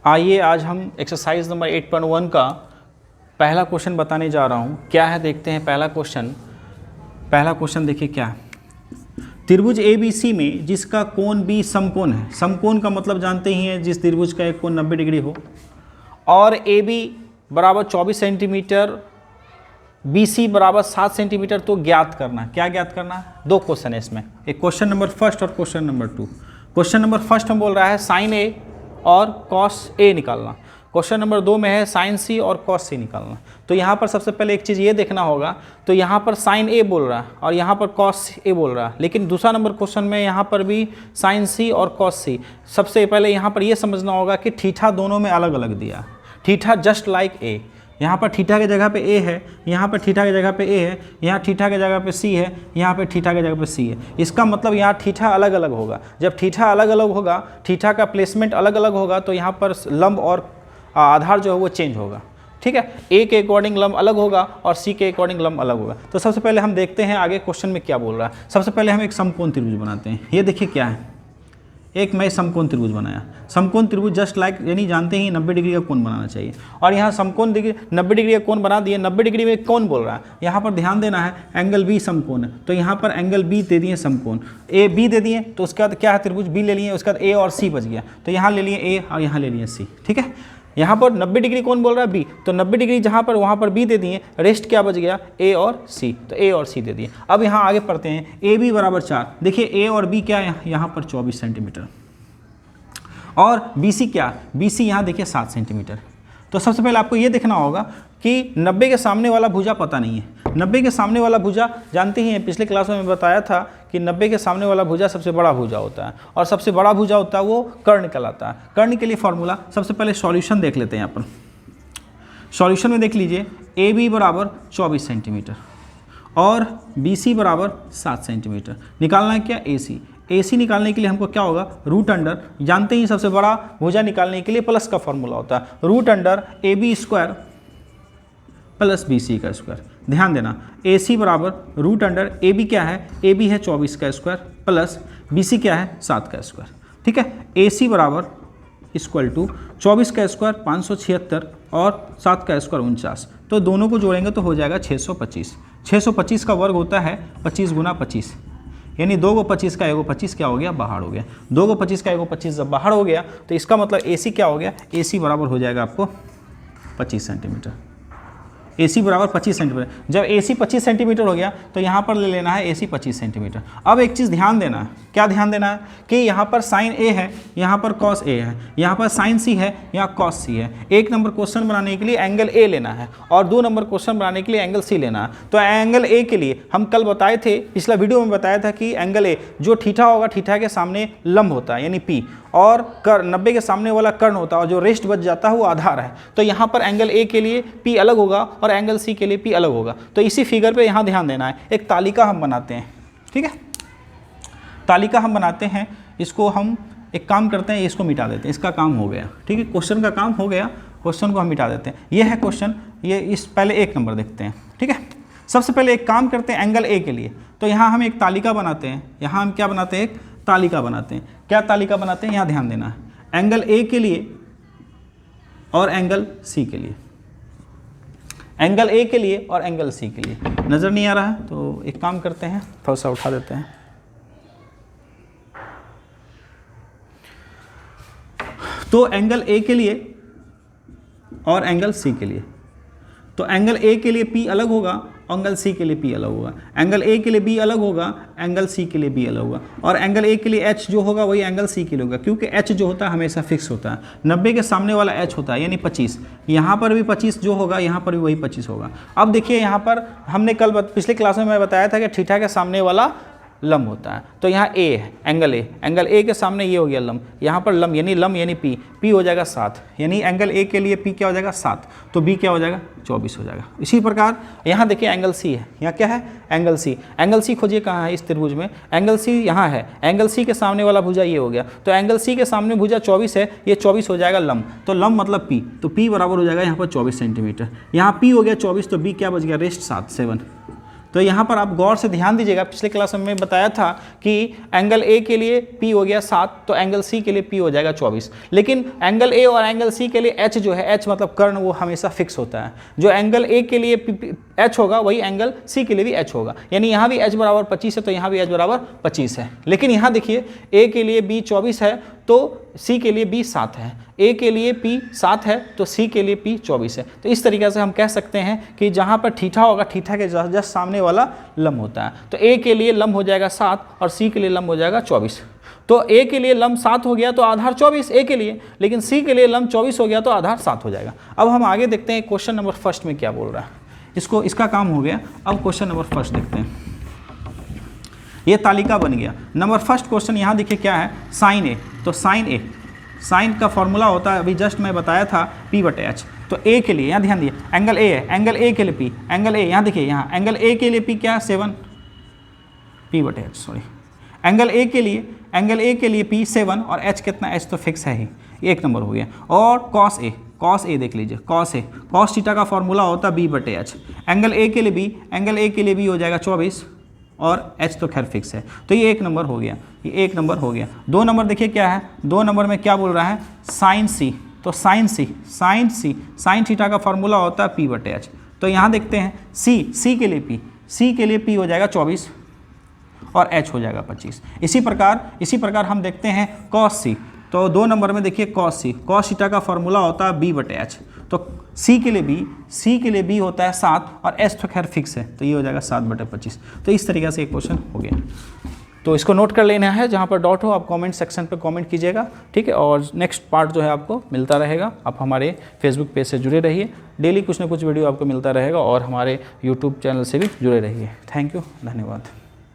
आइए आज हम एक्सरसाइज नंबर 8.1 का पहला क्वेश्चन बताने जा रहा हूँ। क्या है देखते हैं पहला क्वेश्चन देखिए क्या है। त्रिभुज ABC में जिसका कोण B समकोण है, समकोण का मतलब जानते ही हैं जिस त्रिभुज का एक कोण 90 डिग्री हो, और AB बराबर 24 सेंटीमीटर, BC बराबर 7 सेंटीमीटर, तो ज्ञात करना। क्या ज्ञात करना है? दो क्वेश्चन है इसमें, एक क्वेश्चन नंबर फर्स्ट और question number 2। Question number first हम बोल रहा है साइन A और कॉस A निकालना। क्वेश्चन नंबर 2 में है साइन C और कॉस C निकालना। तो यहाँ पर सबसे पहले एक चीज़ ये देखना होगा, तो यहाँ पर साइन A बोल रहा है और यहाँ पर कॉस A बोल रहा है, लेकिन दूसरा नंबर क्वेश्चन में यहाँ पर भी साइन C और कॉस C। सबसे पहले यहाँ पर ये समझना होगा कि थीटा दोनों में अलग अलग दिया, थीटा जस्ट लाइक A। यहाँ पर थीटा की जगह पे A है, यहाँ पर थीटा की जगह पे A है, यहाँ थीटा की जगह पे C है, यहाँ पे थीटा की जगह पे C है। इसका मतलब यहाँ थीटा अलग अलग होगा। जब थीटा अलग अलग होगा, थीटा का प्लेसमेंट अलग अलग होगा, तो यहाँ पर लंब और आधार जो है वो चेंज होगा। ठीक है, A के अकॉर्डिंग लंब अलग होगा और C के अकॉर्डिंग लंब अलग होगा। तो सबसे पहले हम देखते हैं आगे क्वेश्चन में क्या बोल रहा है। सबसे पहले हम एक समकोण त्रिभुज बनाते हैं। ये देखिए क्या है, एक मैं समकोण त्रिभुज बनाया। समकोण त्रिभुज जस्ट लाइक यानी जानते ही 90 डिग्री का कोण बनाना चाहिए, और यहाँ समकोण 90 डिग्री का कोण बना दिए। 90 डिग्री में कौन बोल रहा है, यहाँ पर ध्यान देना है एंगल B समकोण है, तो यहाँ पर एंगल B दे दिए समकोण A B दे दिए, तो उसके बाद क्या है त्रिभुज B ले लिए, उसके बाद A और C बच गया, तो यहाँ ले लिए A और यहाँ ले लिए C। ठीक है, यहाँ पर 90 डिग्री कौन बोल रहा है B, तो 90 डिग्री जहाँ पर वहाँ पर B दे दिए, रेस्ट क्या बच गया A और C, तो A और C दे दिए। अब यहाँ आगे पढ़ते हैं, AB बराबर 4। देखिए A और B क्या है, यहाँ पर 24 सेंटीमीटर, और BC क्या, BC यहाँ देखिए 7 सेंटीमीटर। तो सबसे पहले आपको ये देखना होगा कि 90 के सामने वाला भुजा पता नहीं है। 90 के सामने वाला भुजा जानते ही हैं, पिछले क्लास में बताया था कि 90 के सामने वाला भुजा सबसे बड़ा भुजा होता है, और सबसे बड़ा भुजा होता है वो कर्ण कहलाता है। कर्ण के लिए फॉर्मूला, सबसे पहले सॉल्यूशन देख लेते हैं। यहाँ पर सॉल्यूशन में देख लीजिए, AB बराबर 24 सेंटीमीटर और BC बराबर 7 सेंटीमीटर। निकालना है क्या, AC निकालने के लिए हमको क्या होगा, रूट अंडर, जानते ही सबसे बड़ा भुजा निकालने के लिए प्लस का फॉर्मूला होता है, root under AB square plus BC का स्क्वायर। ध्यान देना, AC बराबर रूट अंडर AB क्या है, AB है 24 का स्क्वायर प्लस BC क्या है 7 का स्क्वायर। ठीक है, AC बराबर इक्वल टू 24 का स्क्वायर 576 और 7 का स्क्वायर 49। तो दोनों को जोड़ेंगे तो हो जाएगा 625। 625 का वर्ग होता है 25 गुना 25, यानी 2 को 25 का 1 को 25 क्या हो गया, बाहर हो गया। 2 को 25 का 1 को 25 जब बाहर हो गया, तो इसका मतलब AC क्या हो गया, AC बराबर हो जाएगा आपको 25 सेंटीमीटर। AC बराबर 25 सेंटीमीटर। जब AC 25 सेंटीमीटर हो गया, तो यहाँ पर ले लेना है AC 25 सेंटीमीटर। अब एक चीज़ ध्यान देना है, क्या ध्यान देना है कि यहाँ पर साइन A है, यहाँ पर कॉस A है, यहाँ पर साइन C है, यहाँ कॉस C है। एक नंबर क्वेश्चन बनाने के लिए एंगल A लेना है और 2 नंबर क्वेश्चन बनाने के लिए एंगल C लेना है। तो एंगल A के लिए हम कल बताए थे, पिछला वीडियो में बताया था कि एंगल A जो थीटा होगा, थीटा के सामने लंब होता है यानी P, और 90 के सामने वाला कर्ण होता है, और जो रेस्ट बच जाता है वो आधार है। तो यहाँ पर एंगल A के लिए P अलग होगा और एंगल C के लिए P अलग होगा। तो इसी फिगर पे यहाँ ध्यान देना है। एक तालिका हम बनाते हैं, ठीक है, तालिका हम बनाते हैं। इसको हम एक काम करते हैं, इसको मिटा देते हैं, इसका काम हो गया। ठीक है, क्वेश्चन का काम हो गया, क्वेश्चन को हम मिटा देते हैं। ये है क्वेश्चन, ये इस पहले एक नंबर देखते हैं। ठीक है, सबसे पहले एक काम करते हैं एंगल A के लिए, तो यहाँ हम एक तालिका बनाते हैं। यहाँ हम क्या बनाते हैं, एक तालिका बनाते हैं। क्या तालिका बनाते हैं, यहाँ ध्यान देना है, एंगल A के लिए और एंगल C के लिए, एंगल A के लिए और एंगल C के लिए। नज़र नहीं आ रहा है तो एक काम करते हैं, थोड़ा सा उठा देते हैं। तो एंगल A के लिए और एंगल C के लिए, तो एंगल A के लिए P अलग होगा, एंगल C के लिए P अलग होगा। एंगल A के लिए B अलग होगा, एंगल C के लिए B अलग होगा। और एंगल A के लिए H जो होगा वही एंगल C के लिए होगा, क्योंकि H जो होता है हमेशा फिक्स होता है। 90 के सामने वाला H होता है यानी 25, यहाँ पर भी 25 जो होगा, यहाँ पर भी वही 25 होगा। अब देखिए यहाँ पर हमने कल पिछले क्लास में मैं बताया था कि थीटा के सामने वाला लंब होता है। तो यहाँ A है, एंगल A के सामने ये हो गया लंब, यहाँ पर लंब यानी P हो जाएगा 7, यानी एंगल A के लिए P क्या हो जाएगा 7, तो B क्या हो जाएगा 24 हो जाएगा। इसी प्रकार यहाँ देखिए एंगल C है, यहाँ क्या है एंगल C। एंगल C खोजिए कहाँ है इस त्रिभुज में, एंगल C यहाँ है। एंगल C के सामने वाला भुजा ये हो गया, तो एंगल C के सामने भुजा 24 है, ये 24 हो जाएगा लंब, तो लंब मतलब P, तो P बराबर हो जाएगा यहाँ पर 24 सेंटीमीटर। यहाँ P हो गया 24, तो B क्या बच गया रेस्ट 7। तो यहाँ पर आप गौर से ध्यान दीजिएगा, पिछले क्लास में बताया था कि एंगल ए के लिए P हो गया 7, तो एंगल C के लिए P हो जाएगा 24। लेकिन एंगल A और एंगल C के लिए H जो है, H मतलब कर्ण, वो हमेशा फिक्स होता है। जो एंगल A के लिए H होगा वही एंगल C के लिए भी H होगा, यानी यहाँ भी H बराबर 25 है तो यहाँ भी H बराबर 25 है। लेकिन यहाँ देखिए A के लिए B 24 है तो C के लिए B 7 है, A के लिए P 7 है तो C के लिए P 24 है। तो इस तरीके से हम कह सकते हैं कि जहाँ पर थीटा होगा, थीटा के जस्ट सामने वाला लंब होता है। तो A के लिए लंब हो जाएगा 7 और C के लिए लंब हो जाएगा 24। तो A के लिए लंब 7 हो गया तो आधार 24 A के लिए, लेकिन C के लिए लंब 24 हो गया तो आधार 7 हो जाएगा। अब हम आगे देखते हैं क्वेश्चन नंबर फर्स्ट में क्या बोल रहा है। इसका काम हो गया। अब क्वेश्चन नंबर फर्स्ट देखते हैं। ये तालिका बन गया। नंबर फर्स्ट क्वेश्चन यहाँ देखिए क्या है, साइन ए। तो साइन ए, साइन का फॉर्मूला होता है, अभी जस्ट मैं बताया था, P/H। तो ए के लिए यहाँ ध्यान दिए, एंगल ए है, एंगल ए के लिए P, एंगल ए यहाँ देखिए, यहाँ एंगल ए के लिए P क्या है 7, P/H सॉरी, एंगल ए के लिए P 7 और H कितना, H तो फिक्स है ही, एक नंबर हो गया। और कॉस ए देख लीजिए, कॉस थीटा का फॉर्मूला होता है B/H। एंगल ए के लिए B हो जाएगा 24 और H तो खैर फिक्स है, तो ये एक नंबर हो गया, ये एक नंबर हो गया। 2 नंबर देखिए क्या है, 2 नंबर में क्या बोल रहा है, साइन सी। तो साइन थीटा का फॉर्मूला होता है P/H। तो यहाँ देखते हैं C के लिए P हो जाएगा 24 और H हो जाएगा 25। इसी प्रकार हम देखते हैं कॉस सी। तो 2 नंबर में देखिए कॉस थीटा का फॉर्मूला होता है B/H। तो C के लिए B होता है 7 और H तो खैर फिक्स है, तो ये हो जाएगा 7/25। तो इस तरीके से एक क्वेश्चन हो गया। तो इसको नोट कर लेना है, जहाँ पर डॉट हो आप कमेंट सेक्शन पे कमेंट कीजिएगा, ठीक है। और नेक्स्ट पार्ट जो है आपको मिलता रहेगा। आप हमारे फेसबुक पेज से जुड़े रहिए, डेली कुछ ना कुछ वीडियो आपको मिलता रहेगा, और हमारे यूट्यूब चैनल से भी जुड़े रहिए। थैंक यू, धन्यवाद।